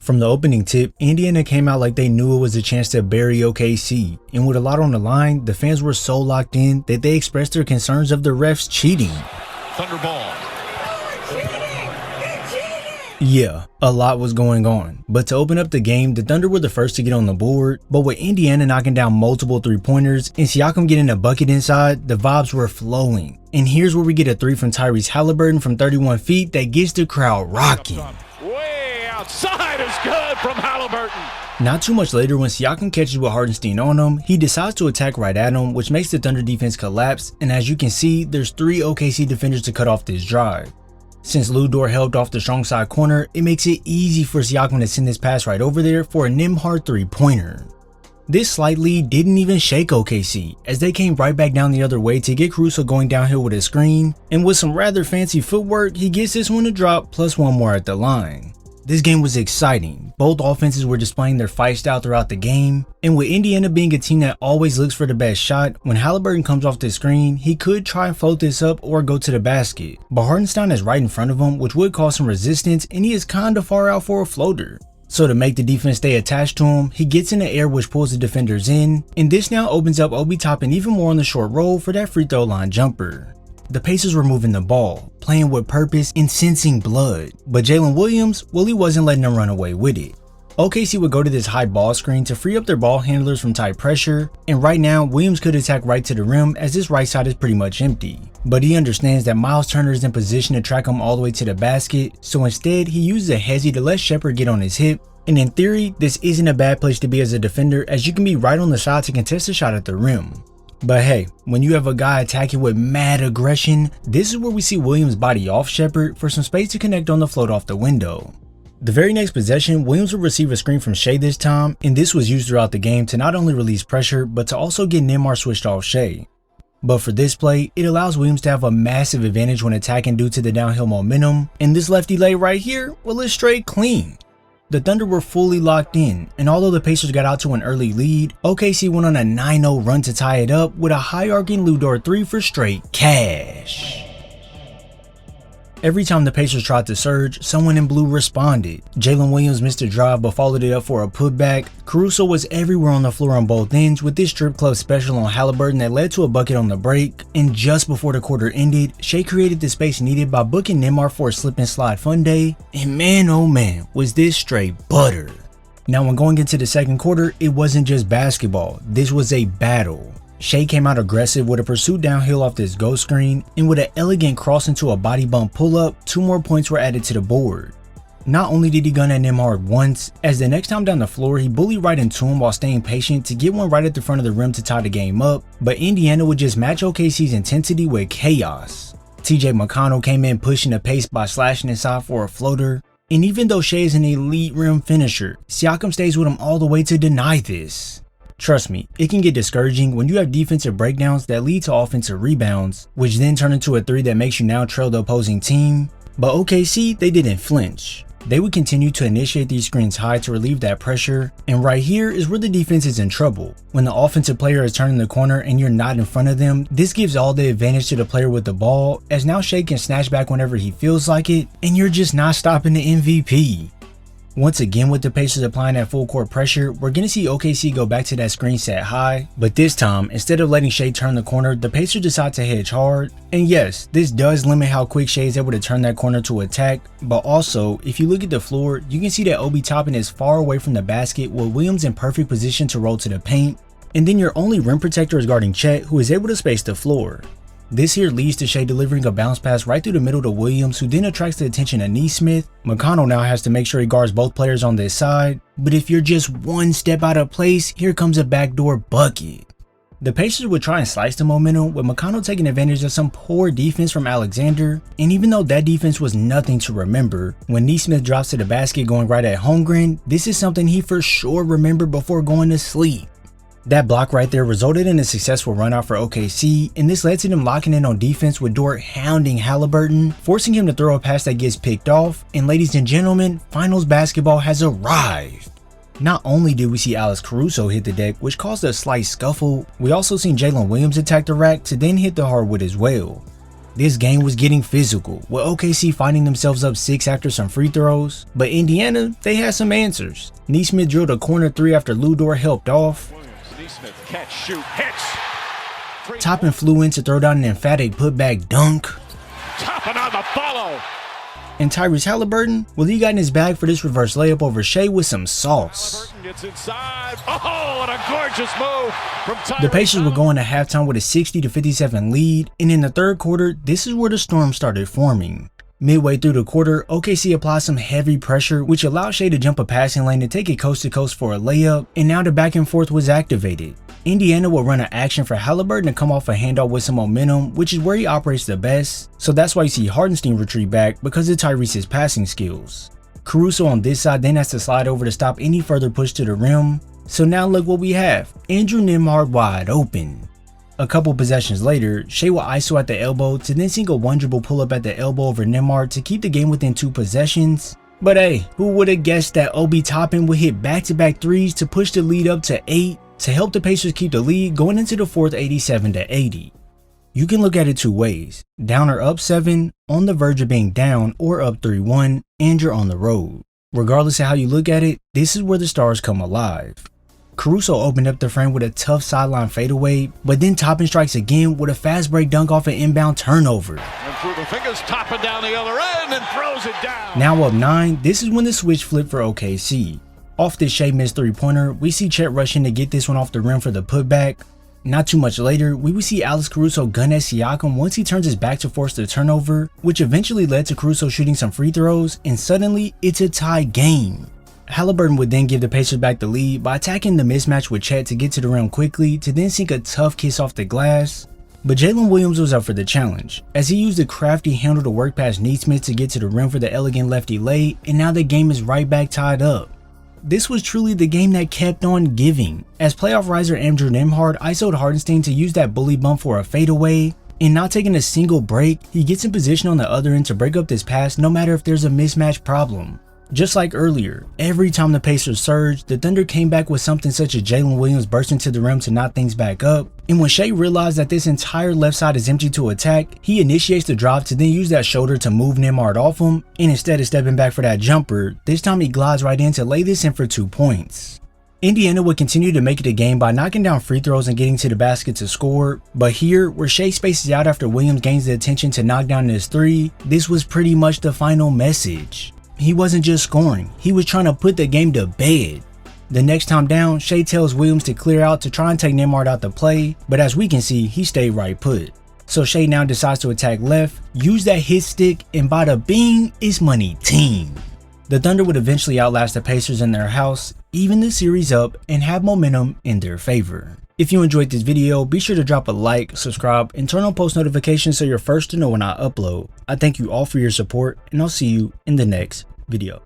From the opening tip, Indiana came out like they knew it was a chance to bury OKC, and with a lot on the line, the fans were so locked in that they expressed their concerns of the refs cheating. Thunderball. Yeah, a lot was going on, but to open up the game, the Thunder were the first to get on the board, but with Indiana knocking down multiple three-pointers and Siakam getting a bucket inside, the vibes were flowing. And here's where we get a three from Tyrese Halliburton from 31 feet that gets the crowd rocking. Way outside is good from Halliburton. Not too much later, when Siakam catches with Hartenstein on him, he decides to attack right at him, which makes the Thunder defense collapse, and as you can see, there's 3 OKC defenders to cut off this drive. Since Lu Dort helped off the strong side corner, it makes it easy for Siakam to send this pass right over there for a Nembhard three-pointer. This slight lead didn't even shake OKC, as they came right back down the other way to get Caruso going downhill with a screen, and with some rather fancy footwork, he gets this one to drop plus one more at the line. This game was exciting. Both offenses were displaying their fight style throughout the game, and with Indiana being a team that always looks for the best shot, when Halliburton comes off the screen, he could try and float this up or go to the basket. But Hartenstein is right in front of him, which would cause some resistance, and he is kinda far out for a floater. So to make the defense stay attached to him, he gets in the air, which pulls the defenders in, and this now opens up Obi Toppin even more on the short roll for that free throw line jumper. The Pacers were moving the ball, playing with purpose and sensing blood, but Jalen Williams, well, he wasn't letting them run away with it. OKC would go to this high ball screen to free up their ball handlers from tight pressure, and right now Williams could attack right to the rim as this right side is pretty much empty. But he understands that Miles Turner is in position to track him all the way to the basket, so instead he uses a hezzy to let Shepherd get on his hip, and in theory this isn't a bad place to be as a defender, as you can be right on the side to contest a shot at the rim. But hey, when you have a guy attacking with mad aggression, this is where we see Williams body off Shepherd for some space to connect on the float off the window. The very next possession, Williams would receive a screen from Shai this time, and this was used throughout the game to not only release pressure, but to also get Nembhard switched off Shai. But for this play, it allows Williams to have a massive advantage when attacking due to the downhill momentum, and this lefty lay right here, well, it's straight clean. The Thunder were fully locked in, and although the Pacers got out to an early lead, OKC went on a 9-0 run to tie it up with a high-arcing Lu Dort 3 for straight cash. Every time the Pacers tried to surge, someone in blue responded. Jalen Williams missed a drive but followed it up for a putback. Caruso was everywhere on the floor on both ends with this strip club special on Halliburton that led to a bucket on the break, and just before the quarter ended, Shai created the space needed by booking Nembhard for a slip and slide fun day, and man oh man was this straight butter. Now when going into the second quarter, it wasn't just basketball, this was a battle. Shai came out aggressive with a pursuit downhill off this ghost screen, and with an elegant cross into a body bump pull-up, 2 more points were added to the board. Not only did he gun at Nembhard once, as the next time down the floor he bullied right into him while staying patient to get one right at the front of the rim to tie the game up, but Indiana would just match OKC's intensity with chaos. TJ McConnell came in pushing the pace by slashing inside for a floater, and even though Shai is an elite rim finisher, Siakam stays with him all the way to deny this. Trust me, it can get discouraging when you have defensive breakdowns that lead to offensive rebounds, which then turn into a 3 that makes you now trail the opposing team. But OKC, they didn't flinch. They would continue to initiate these screens high to relieve that pressure, and right here is where the defense is in trouble. When the offensive player is turning the corner and you're not in front of them, this gives all the advantage to the player with the ball, as now Shai can snatch back whenever he feels like it, and you're just not stopping the MVP. Once again, with the Pacers applying that full court pressure, we're going to see OKC go back to that screen set high, but this time, instead of letting Shai turn the corner, the Pacers decide to hedge hard. And yes, this does limit how quick Shai is able to turn that corner to attack, but also, if you look at the floor, you can see that Obi Toppin is far away from the basket with Williams in perfect position to roll to the paint, and then your only rim protector is guarding Chet, who is able to space the floor. This here leads to Shai delivering a bounce pass right through the middle to Williams, who then attracts the attention of Nesmith. McConnell now has to make sure he guards both players on this side, but if you're just one step out of place, here comes a backdoor bucket. The Pacers would try and slice the momentum, with McConnell taking advantage of some poor defense from Alexander, and even though that defense was nothing to remember, when Nesmith drops to the basket going right at Holmgren, this is something he for sure remembered before going to sleep. That block right there resulted in a successful run out for OKC, and this led to them locking in on defense with Dort hounding Halliburton, forcing him to throw a pass that gets picked off, and ladies and gentlemen, finals basketball has arrived. Not only did we see Alex Caruso hit the deck, which caused a slight scuffle, we also seen Jalen Williams attack the rack to then hit the hardwood as well. this game was getting physical, with OKC finding themselves up 6 after some free throws, but Indiana, they had some answers. Nesmith drilled a corner 3 after Lu Dort helped off. Nesmith catch, shoot, hits. Toppin flew in to throw down an emphatic putback dunk. Toppin on the follow. And Tyrese Halliburton, well, he got in his bag for this reverse layup over Shai with some sauce. Halliburton gets inside. Oh, and a gorgeous move from Tyrese. The Pacers were going to halftime with a 60-57 lead, and in the third quarter, this is where the storm started forming. Midway through the quarter, OKC applied some heavy pressure, which allowed Shai to jump a passing lane and take it coast to coast for a layup, and now the back and forth was activated. Indiana will run an action for Halliburton to come off a handoff with some momentum, which is where he operates the best, so that's why you see Hartenstein retreat back because of Tyrese's passing skills. Caruso on this side then has to slide over to stop any further push to the rim, so now look what we have, Andrew Nembhard wide open. A couple possessions later, Shai will ISO at the elbow to then sink a one dribble pull up at the elbow over Nembhard to keep the game within 2 possessions. But hey, who would have guessed that Obi Toppin would hit back-to-back threes to push the lead up to 8 to help the Pacers keep the lead going into the fourth 87-80. You can look at it 2 ways, down or up 7, on the verge of being down or up 3-1, and you're on the road. Regardless of how you look at it, this is where the stars come alive. Caruso opened up the frame with a tough sideline fadeaway, but then Toppin strikes again with a fast break dunk off an inbound turnover. And through the fingers, Toppin down the other end and throws it down. Now up 9, this is when the switch flipped for OKC. Off this Shai missed 3-pointer, we see Chet rush in to get this one off the rim for the putback. Not too much later, we would see Alex Caruso gun at Siakam once he turns his back to force the turnover, which eventually led to Caruso shooting some free throws, and suddenly it's a tie game. Halliburton would then give the Pacers back the lead by attacking the mismatch with Chet to get to the rim quickly to then sink a tough kiss off the glass. But Jalen Williams was up for the challenge, as he used a crafty handle to work past Nesmith to get to the rim for the elegant lefty lay, and now the game is right back tied up. This was truly the game that kept on giving, as playoff riser Andrew Nembhard ISO'd Hartenstein to use that bully bump for a fadeaway, and not taking a single break, he gets in position on the other end to break up this pass no matter if there's a mismatch problem. Just like earlier, every time the Pacers surged, the Thunder came back with something such as Jalen Williams bursting to the rim to knock things back up, and when Shai realized that this entire left side is empty to attack, he initiates the drive to then use that shoulder to move Nembhard off him, and instead of stepping back for that jumper, this time he glides right in to lay this in for 2 points. Indiana would continue to make it a game by knocking down free throws and getting to the basket to score, but here, where Shai spaces out after Williams gains the attention to knock down his 3, this was pretty much the final message. He wasn't just scoring, he was trying to put the game to bed. The next time down, Shai tells Williams to clear out to try and take Nembhard out the play, but as we can see, he stayed right put. So Shai now decides to attack left, use that hit stick, and bada bing, it's money team. The Thunder would eventually outlast the Pacers in their house, even the series up, and have momentum in their favor. If you enjoyed this video, be sure to drop a like, subscribe, and turn on post notifications so you're first to know when I upload. I thank you all for your support, and I'll see you in the next video.